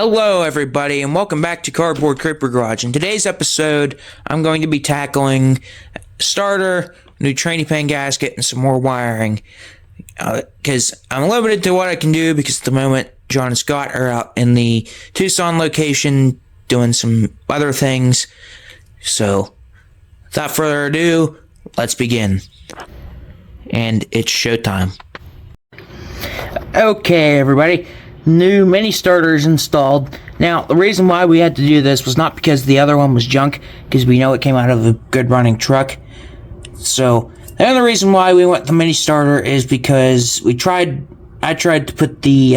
Hello everybody and welcome back to Cardboard Creeper Garage. In today's episode, I'm going to be tackling starter, new tranny pan gasket, and some more wiring. Because I'm limited to what I can do because at the moment, John and Scott are out in the Tucson location doing some other things. So, without further ado, let's begin. And it's showtime. Okay everybody. New mini starters installed. Now, the reason why we had to do this was not because the other one was junk, because we know it came out of a good running truck. So, the other reason why we went the mini starter is because I tried to put the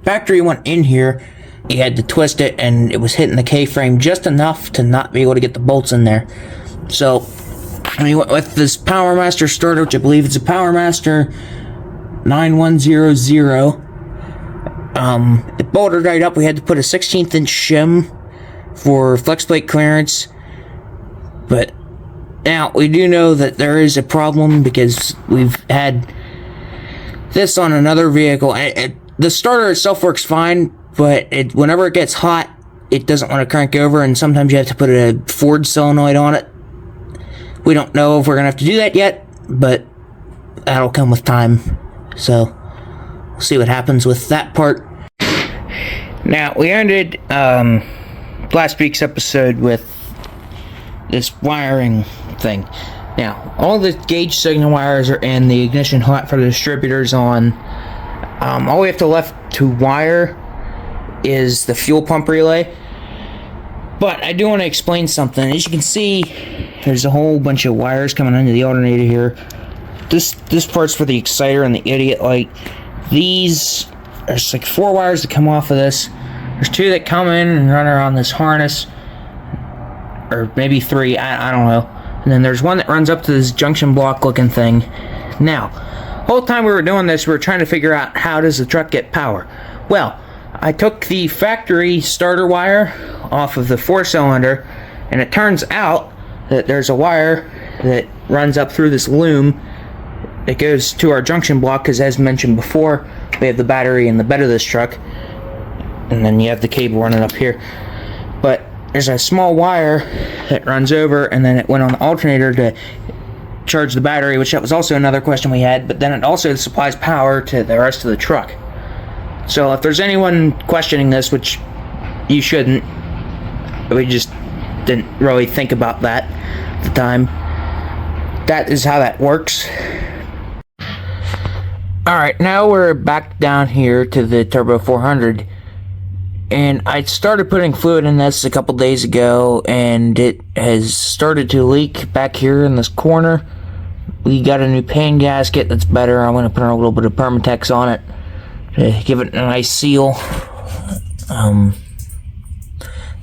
factory one in here. You had to twist it, and it was hitting the K-frame just enough to not be able to get the bolts in there. So, we went with this Power Master starter, which I believe it's a Power Master 9100. It bolted right up. We had to put a 16th inch shim for flex plate clearance. But now we do know that there is a problem because we've had this on another vehicle. The starter itself works fine, but whenever it gets hot, it doesn't want to crank over, and sometimes you have to put a Ford solenoid on it. We don't know if we're going to have to do that yet, but that'll come with time. So, we'll see what happens with that part. Now, we ended last week's episode with this wiring thing. Now, all the gauge signal wires are in, the ignition hot for the distributors on. All we have left to wire is the fuel pump relay. But I do want to explain something. As you can see, there's a whole bunch of wires coming into the alternator here. This part's for the exciter and the idiot light. There's like 4 wires that come off of this. There's 2 that come in and run around this harness. Or maybe 3, I don't know. And then there's one that runs up to this junction block looking thing. Now, the whole time we were doing this, we were trying to figure out how does the truck get power. Well, I took the factory starter wire off of the 4-cylinder, and it turns out that there's a wire that runs up through this loom. It goes to our junction block because, as mentioned before, we have the battery in the bed of this truck, and then you have the cable running up here. But there's a small wire that runs over, and then it went on the alternator to charge the battery, which that was also another question we had, but then it also supplies power to the rest of the truck. So if there's anyone questioning this, which you shouldn't, we just didn't really think about that at the time, that is how that works. Alright, now we're back down here to the Turbo 400, and I started putting fluid in this a couple days ago, and it has started to leak back here in this corner. We got a new pan gasket that's better. I'm going to put a little bit of Permatex on it to give it a nice seal. And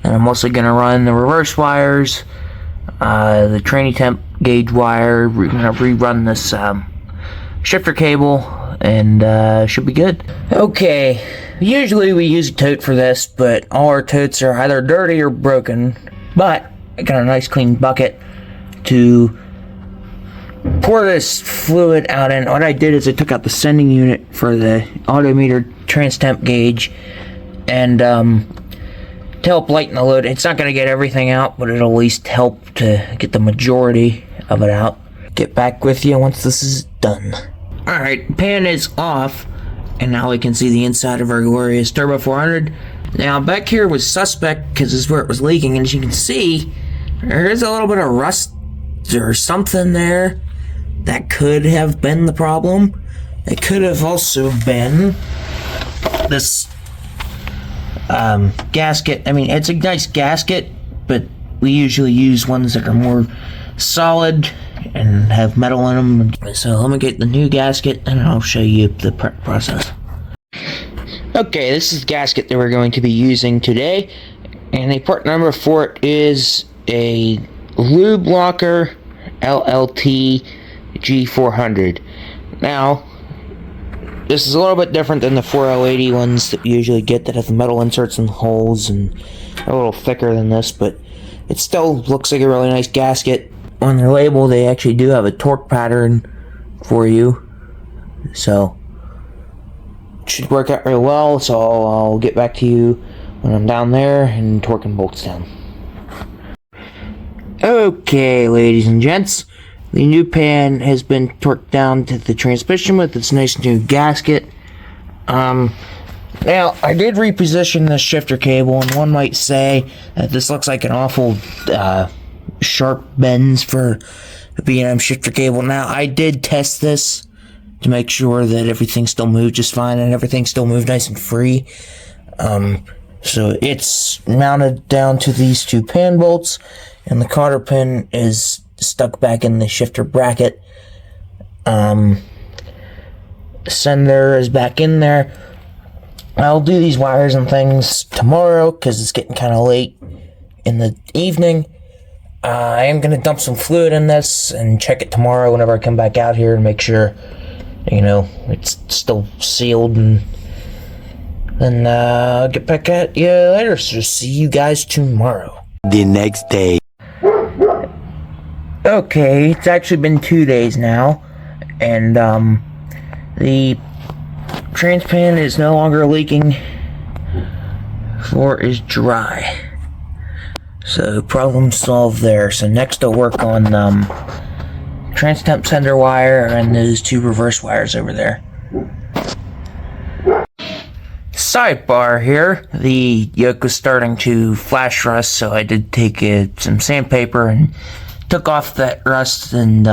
I'm mostly going to run the reverse wires, the tranny temp gauge wire. We're going to rerun this shifter cable, and should be good. Okay, usually we use a tote for this, but all our totes are either dirty or broken. But I got a nice clean bucket to pour this fluid out in. What I did is I took out the sending unit for the autometer trans temp gauge, and to help lighten the load. It's not going to get everything out, but it'll at least help to get the majority of it out. Get back with you once this is done. Alright, pan is off, and now we can see the inside of our glorious Turbo 400. Now, back here was suspect because this is where it was leaking, and as you can see, there is a little bit of rust or something there. That could have been the problem. It could have also been this gasket. I mean, it's a nice gasket, but we usually use ones that are more solid and have metal in them. So let me get the new gasket and I'll show you the prep process. Okay, this is the gasket that we're going to be using today, and the part number for it is a Lube Locker LLT G400. Now, this is a little bit different than the 4L80 ones that we usually get that have the metal inserts and holes, and are a little thicker than this, but it still looks like a really nice gasket. On their label, they actually do have a torque pattern for you, so it should work out really well. So I'll get back to you when I'm down there and torquing bolts down. Okay, ladies and gents, the new pan has been torqued down to the transmission with its nice new gasket. Now, I did reposition this shifter cable, and one might say that this looks like an awful sharp bends for a B&M shifter cable. Now, I did test this to make sure that everything still moved just fine and everything still moved nice and free. So it's mounted down to these two pan bolts, and the cotter pin is stuck back in the shifter bracket. Sender is back in there. I'll do these wires and things tomorrow because it's getting kind of late in the evening. I am going to dump some fluid in this and check it tomorrow whenever I come back out here and make sure, it's still sealed. And then I'll get back at you later. So see you guys tomorrow. The next day. Okay, it's actually been 2 days now. And the transpan is no longer leaking. Floor is dry. So problem solved there. So next I'll work on trans temp sender wire and those two reverse wires over there. Sidebar here. The yoke was starting to flash rust, so I did take some sandpaper and took off that rust and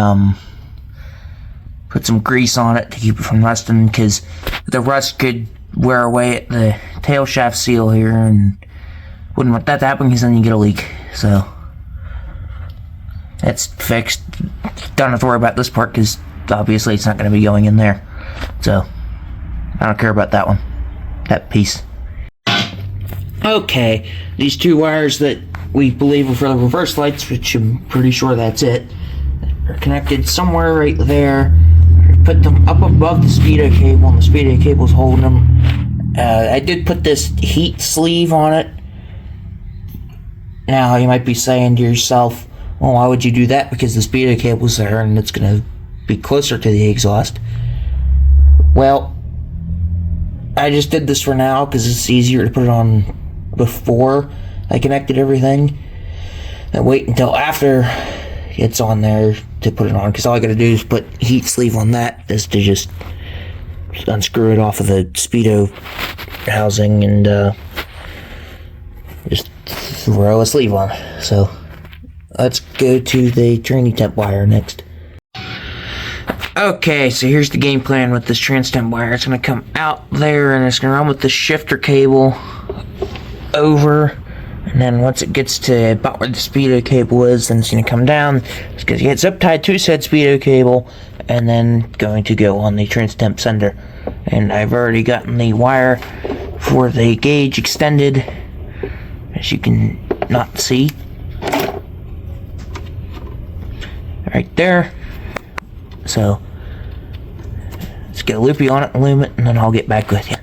put some grease on it to keep it from rusting, because the rust could wear away at the tail shaft seal here, and wouldn't want that to happen because then you get a leak. So that's fixed. Don't have to worry about this part because obviously it's not going to be going in there. So I don't care about that one, that piece. Okay, these two wires that we believe are for the reverse lights, which I'm pretty sure that's it, are connected somewhere right there. Put them up above the speedo cable, and the speedo cable's holding them. I did put this heat sleeve on it. Now you might be saying to yourself, well, why would you do that? Because the speedo cable's there and it's going to be closer to the exhaust. Well, I just did this for now because it's easier to put it on before I connected everything and wait until after it's on there to put it on, because all I gotta do is put heat sleeve on that, is to just unscrew it off of the speedo housing and just throw a sleeve on. So let's go to the tranny temp wire next. Okay, so here's the game plan with this trans temp wire. It's gonna come out there and it's gonna run with the shifter cable over, and then once it gets to about where the speedo cable is, then it's going to come down. It's going to get zip tied to said speedo cable, and then going to go on the trans temp sender. And I've already gotten the wire for the gauge extended, as you can not see, right there. So let's get a loopy on it and loom it, and then I'll get back with you.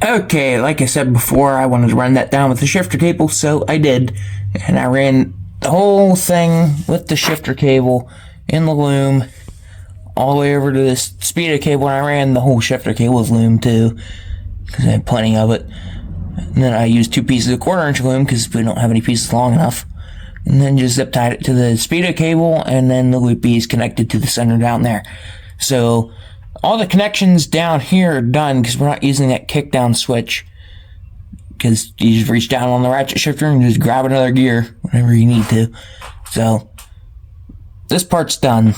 Okay, like I said before, I wanted to run that down with the shifter cable, so I did. And I ran the whole thing with the shifter cable in the loom all the way over to this speedo cable, and I ran the whole shifter cable's loom too, because I had plenty of it. And then I used 2 pieces of 1/4 inch loom because we don't have any pieces long enough. And then just zip tied it to the speedo cable, and then the loopy is connected to the sender down there. So all the connections down here are done because we're not using that kick down switch, because you just reach down on the ratchet shifter and just grab another gear whenever you need to. So this part's done.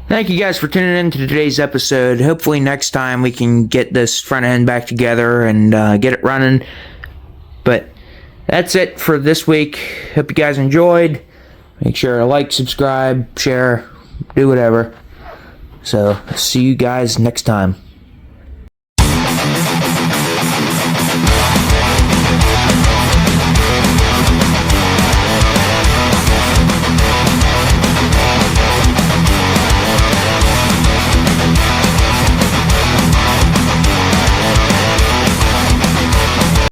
Thank you guys for tuning in to today's episode. Hopefully next time we can get this front end back together and get it running. But that's it for this week. Hope you guys enjoyed. Make sure to like, subscribe, share, do whatever. So, see you guys next time.